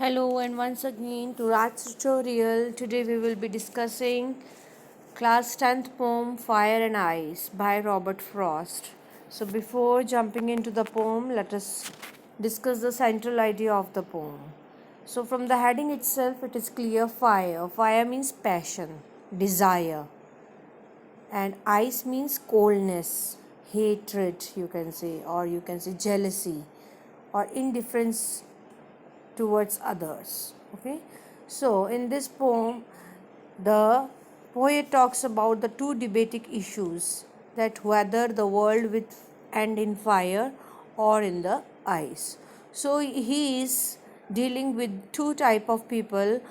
Hello and once again to Raj's tutorial. Today we will be discussing class 10th poem Fire and Ice by Robert Frost. So before jumping into the poem, let us discuss the central idea of the poem. So from the heading itself, it is clear fire. Fire means passion, desire, and ice means coldness, hatred, you can say, or you can say jealousy or indifference towards others. Okay, so in this poem the poet talks about the two debating issues, that whether the world will end in fire or in the ice. So he is dealing with two type of people.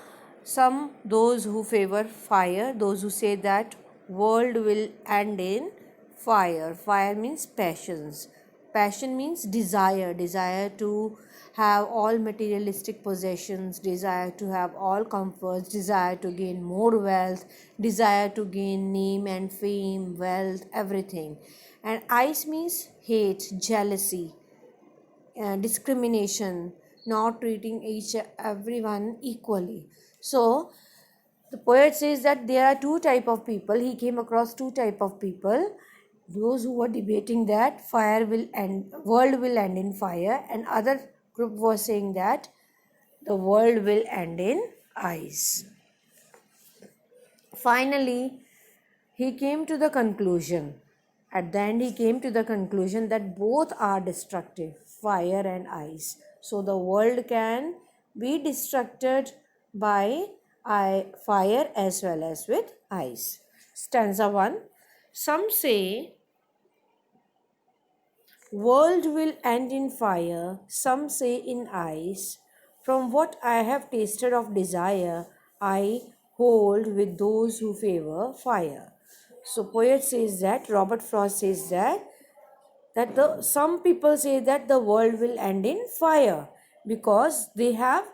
Some, those who favor fire, those who say that world will end in fire. Fire means passions. Passion means desire, desire to have all materialistic possessions, desire to have all comforts, desire to gain more wealth, desire to gain name and fame, wealth, everything. And ice means hate, jealousy, discrimination, not treating each everyone equally. So the poet says that there are two type of people. He came across two type of people: those who were debating that fire will end, world will end in fire, and other group was saying that the world will end in ice. Finally, he came to the conclusion, at the end he came to the conclusion that both are destructive, fire and ice. So the world can be destructed by fire as well as with ice. Stanza 1. Some say world will end in fire, some say in ice. From what I have tasted of desire, I hold with those who favor fire. So poet says that, Robert Frost says that the some people say that the world will end in fire because they are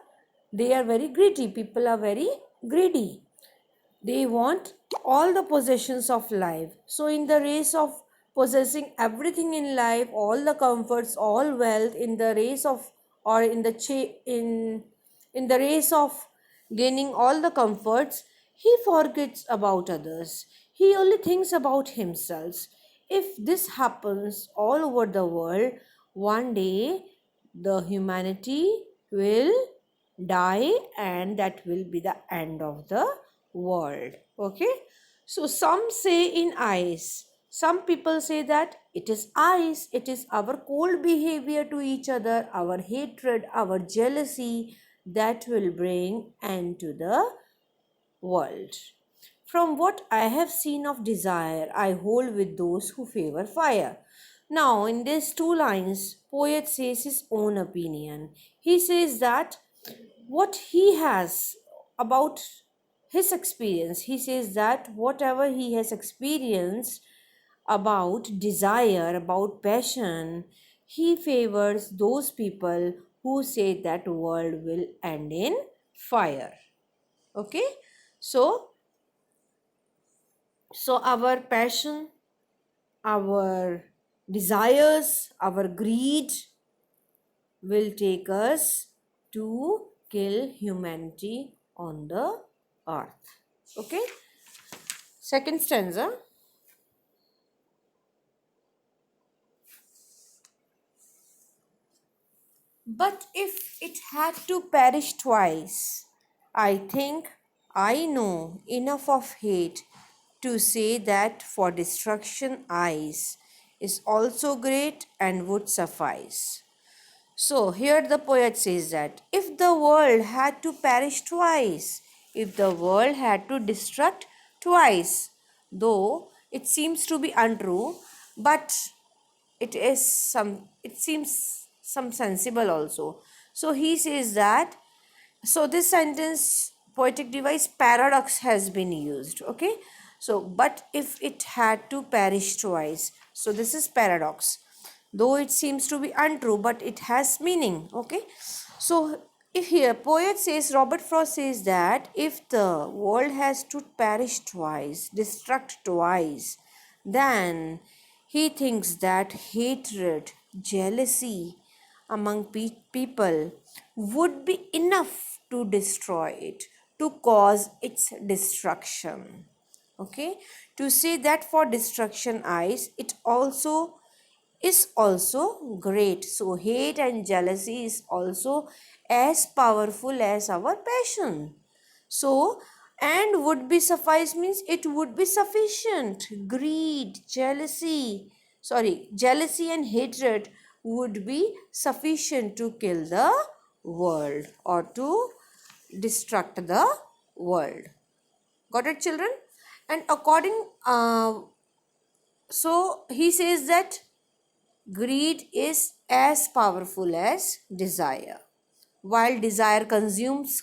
very greedy. People are very greedy. They want all the possessions of life. So in the race of possessing everything in life, all the comforts, all wealth, in the race of, or in the in the race of gaining all the comforts, he forgets about others. He only thinks about himself. If this happens all over the world, one day the humanity will die, and that will be the end of the world. Okay, so some say in ice, some people say that it is ice, it is our cold behavior to each other, our hatred, our jealousy, that will bring end to the world. From what I have seen of desire, I hold with those who favor fire. Now, in these two lines, poet says his own opinion. He says that what he has about his experience, he says that whatever he has experienced about desire, about passion, he favors those people who say that world will end in fire. Okay, so our passion, our desires, our greed will take us to kill humanity on the earth. Okay, second stanza. But if it had to perish twice, I think I know enough of hate to say that for destruction ice is also great and would suffice. So here the poet says that if the world had to perish twice, if the world had to destruct twice, though it seems to be untrue, but it seems some sensible also. So he says that, so this sentence, poetic device paradox has been used. Okay, so but if it had to perish twice, so this is paradox, though it seems to be untrue but it has meaning. Okay, so if here poet says, Robert Frost says that if the world has to perish twice, destruct twice, then he thinks that hatred, jealousy among people would be enough to destroy it, to cause its destruction. Okay, to say that for destruction eyes, it also is also great. So hate and jealousy is also as powerful as our passion. So, and would be suffice means it would be sufficient. Greed, jealousy and hatred would be sufficient to kill the world or to destruct the world. Got it, children? And so he says that greed is as powerful as desire. While desire consumes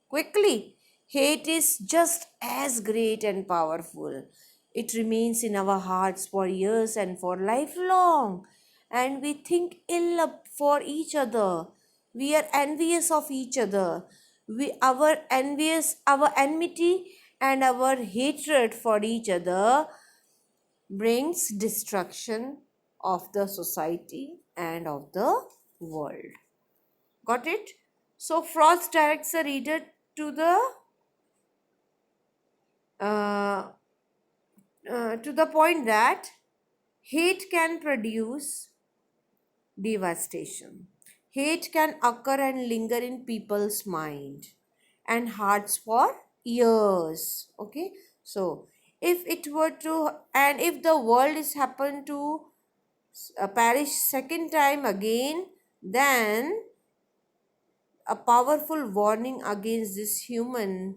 quickly, hate is just as great and powerful. It remains in our hearts for years and for lifelong. And we think ill for each other. We are envious of each other. Our enmity and our hatred for each other brings destruction of the society and of the world. Got it? So Frost directs the reader uh, to the point that hate can produce devastation. Hate can occur and linger in people's mind and hearts for years. Okay, so if it were to, and if the world is happened to perish second time again, then a powerful warning against this human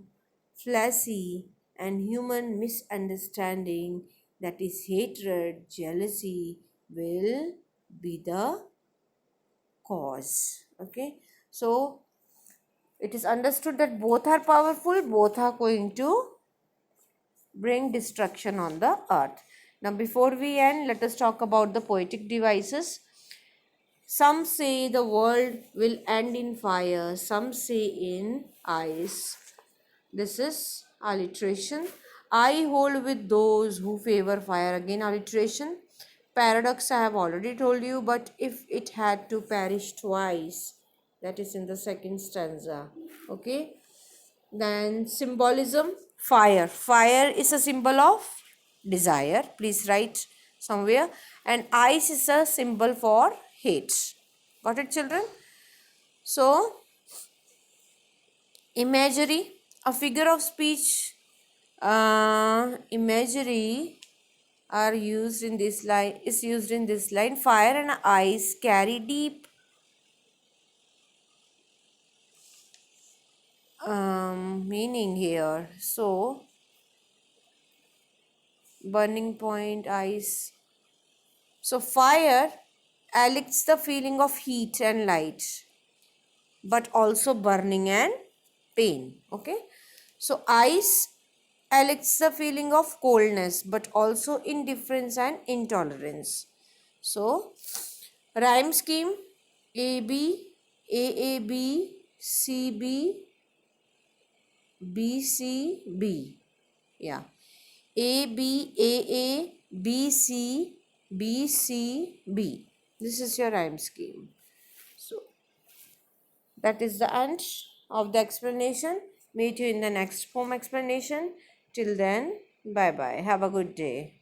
fleshy and human misunderstanding, that is hatred, jealousy, will be the cause. Okay, so it is understood that both are powerful, both are going to bring destruction on the earth. Now, before we end, let us talk about the poetic devices. Some say the world will end in fire, some say in ice. This is alliteration. I hold with those who favor fire. Again, alliteration. Paradox I have already told you, but if it had to perish twice, that is in the second stanza. Okay. Then symbolism, fire. Fire is a symbol of desire. Please write somewhere. And ice is a symbol for hate. Got it, children? So, imagery, a figure of speech, imagery are used in this line, is used in this line. Fire and ice carry deep meaning here. So, burning point, ice. So, fire elicits the feeling of heat and light, but also burning and pain. Okay, so ice elicits the feeling of coldness, but also indifference and intolerance. So rhyme scheme: a b, a a b, c b, b c b. Yeah, a b, a a, b c, b c, b. This is your rhyme scheme. So that is the end of the explanation. Meet you in the next poem explanation. Till then, bye bye. Have a good day.